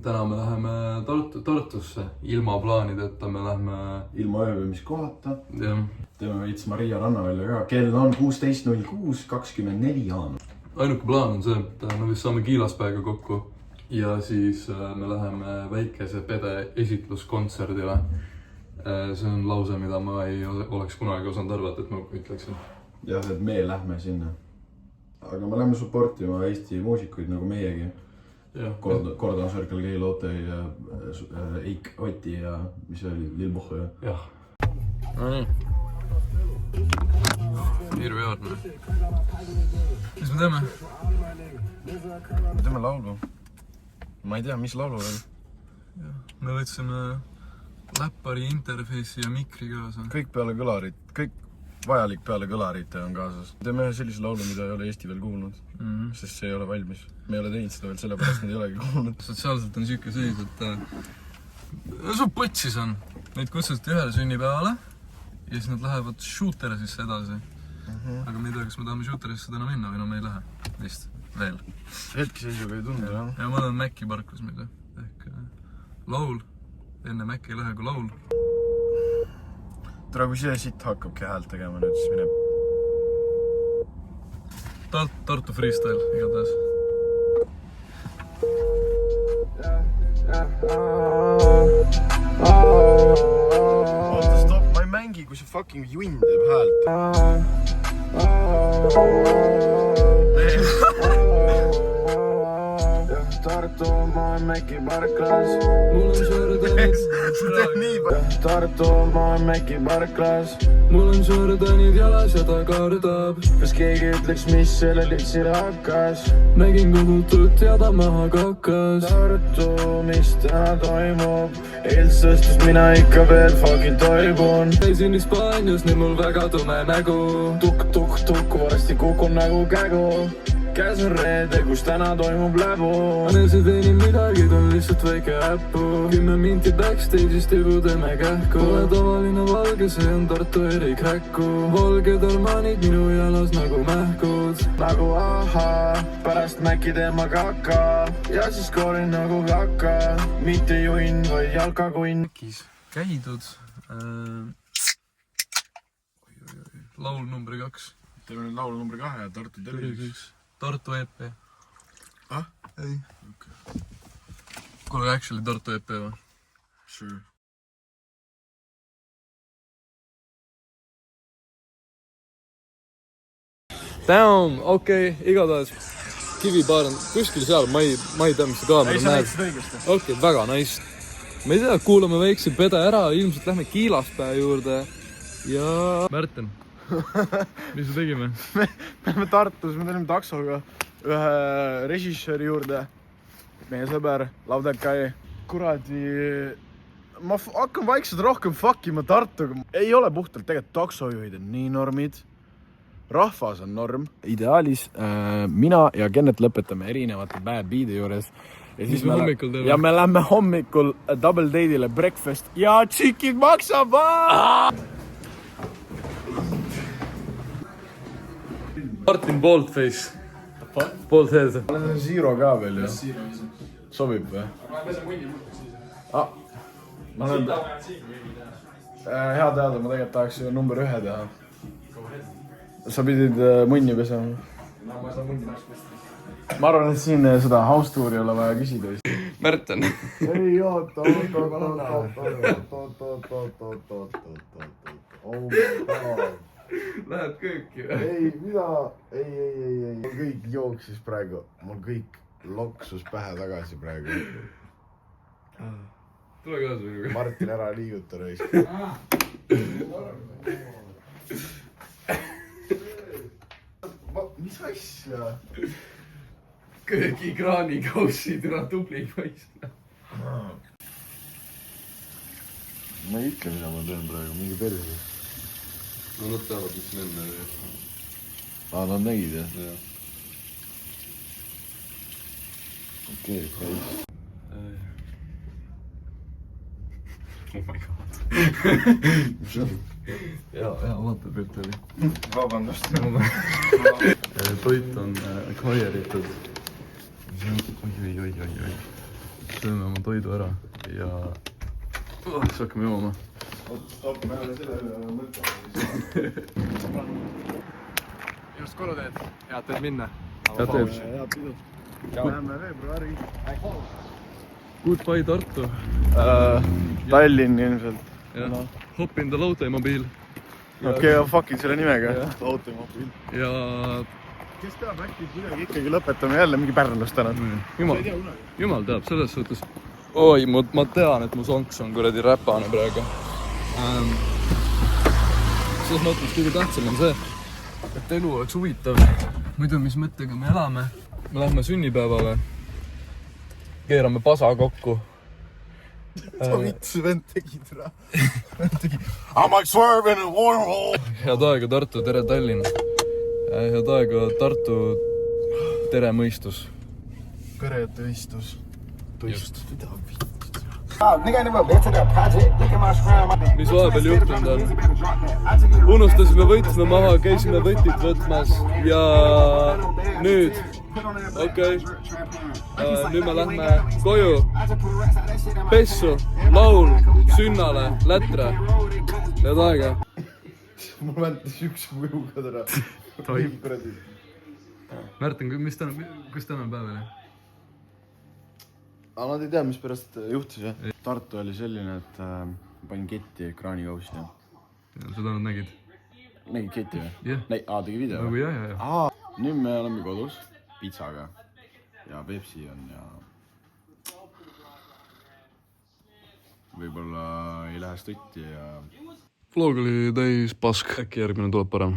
täna me läheme Tartusse ilma plaanideta, me läheme ilma ööbimiskohata. Jah. Teeme veits Maria rannavälja ka. Kell on 16.06, 24 jaanuar. Ainuke plaan on see, et me vist saame Kiilaspäega kokku ja siis me läheme väikese pede esitluskontserdile. See on lause, mida ma ei oleks kunagi osanud arvata, et ma ütleksin. Jah, et me lähme sinna. Aga me läheme supportima Eesti muusikuid nagu meiegi. Kordan Circle K, Lotte ja Eik Oti ja mis oli, Lil Bohho ja. Jah. No nii. Hirveaarne. Mis me teeme? Me teeme laulu. Ma ei tea, mis laulu veel. Me võtsime läppari, interface'i ja mikri kaasa. Kõik peale kõlarit, kõik vajalik peale kõlarite on kaasas. Teeme sellise laulu, mida ei ole Eesti veel kuulnud, sest see ei ole valmis. Me ei ole teinud seda veel, sellepärast nad ei olegi kuulnud. Sotsiaalselt on siuke seis, et su potsis on. Neid kutsuti ühele sünnipäevale ja siis nad lähevad shooterisisse edasi. Aga me ei tea, kas me tahame shooterisisse täna minna või no me ei lähe. Vist veel. Hetkeseisuga ei tundu, jah. Ja ma olen Mäkki parklas meile. Ehk laul. Enne Mäkki ei lähe kui laul. Tere, kui see sitt hakkabki häält tegema nüüd, siis mine... Tartu freestyle, igatahes. Oota, stop, ma ei mängi, kui see fucking junn teeb häält. Tartu, ma olen Mäkki parklas. Mul on Jordanid. Tartu, ma olen Mäkki parklas. Mul on Jordanid jalas ja ta kardab. Kas keegi ütleks, mis selle litsile hakkas? Nägin kogutut ja ta maha kakkas. Tartu, mis täna toimub? Eilsõstus mina ikka veel fucking toibun. Käisin Hispaanias, nüüd mul väga tume nägu. Tuk, varsti kukun nagu kägu. Käes on reede, kus täna toimub läbu. Anes ei teeni midagi, ta on lihtsalt väike äppu. 10 minti backstage'ist juba teeme kähku. Pole tavaline valge, see on Tartu erikräkku. Valged armanid minu jalas nagu mähkud. Nagu aha, pärast Mäkki teema kaka. Ja siis koorin nagu kaka. Mitte junn, vaid jalkakunn. Mäkkis käidud. Laul number 2. Teeme nüüd laulu number 2 ja Tartu terviseks. Tartu EP. Ah? Ei. Okay. Kuule, actually Tartu EP või? Sure. Damn, okei, igatahes. Kivipaar on kuskil seal, ma ei tea, mis see kaamera näeb. Ei, sa näitsid õigesti. Okei, väga nice. Ma ei tea, kuulame väikse pede ära, ilmselt lähme Kiilaspäe juurde. Ja... Märten. Mis me tegime? Me lähme Tartus, me tulime taksoga ühe režissööri juurde. Meie sõber, Laudekai. Kuradi... Ma hakkan vaikselt rohkem fuckima Tartuga. Ei ole puhtalt tegelikult taksojuhid on nii normid. Rahvas on norm. Ideaalis mina ja Kennet lõpetame erinevate bad beat'i juures. Ja siis me hommikul teeme? Ja me lähme hommikul double date'ile breakfast. Ja tšikid maksab! Martin Boldface. Boldface. Ma olen Zero ka veel, jah. Sobib või? Ma olen... Hea teada, ma tegelikult tahaks ju number 1 teha. Sa pidid munni pesema. Ma saan munni pesta. Ma arvan, et siin seda house tour'i ei ole vaja küsida vist. Märten. Ei, oota. Oh my god. Lähed kööki või? Ei, mida? Ei. Mul kõik jooksis praegu. Mul kõik loksus pähe tagasi praegu. Tule kaasa minuga. Martin, ära liiguta raisk. Mis asja? Köögikraani kaussid, üle tubli poiss. Ma ei ütle, mida ma teen praegu, mingi perse. No nad teavad, mis me enne oli. Nad nägid, jah? Jah. Okei, päris. Oh my god. Mis on? Jaa, vaata pilt oli. Vabandust. Toit on kaieritud. Oi. sööme oma toidu ära ja siis hakkame jooma. Stopp, me oleme selle üle mõtlema. Just koduteed, head teed minna. Head teed. Head pidu. Läheme veebruari. Goodbye Tartu. Tallinn ilmselt. Hop in the Lautemobiil. Okei, fucking selle nimega. Lautemobiil. Ja kes teab, äkki kuidagi ikkagi lõpetame jälle mingi Pärnust täna. Jumal teab, selles suhtes. Oi, ma tean, et mu sonks on kuradi räpane praegu. Selles mõttes kõige tähtsam on see, et elu oleks huvitav. Muidu mis mõttega me elame? Me lähme sünnipäevale. Keerame pasa kokku. Vits, vend tegi täna. I'm like swerving in Warhol. Head aega Tartu, tere Tallinn. Head aega Tartu, tere mõistus. Pere tõistus. Tõistus. Mida vittu? Mis vahepeal juhtunud on? Unustasime võtme maha, käisime võtit võtmas ja nüüd, okei, nüüd me lähme koju, pessu, laul, sünnale, lätre. Head aega. Mul väntas üks kujuga täna. Toim. Märten, kus täna päev oli? Aga nad ei tea, mis pärast juhtus, jah? Tartu oli selline, et panin ketti ekraanikausti. Seda nad nägid? Nägid ketti või? Jah. Tegi video? Nagu jah. Nüüd me oleme kodus pitsaga ja Pepsi on ja võib-olla ei lähe stutti ja... Vlog oli täis pask, äkki järgmine tuleb parem.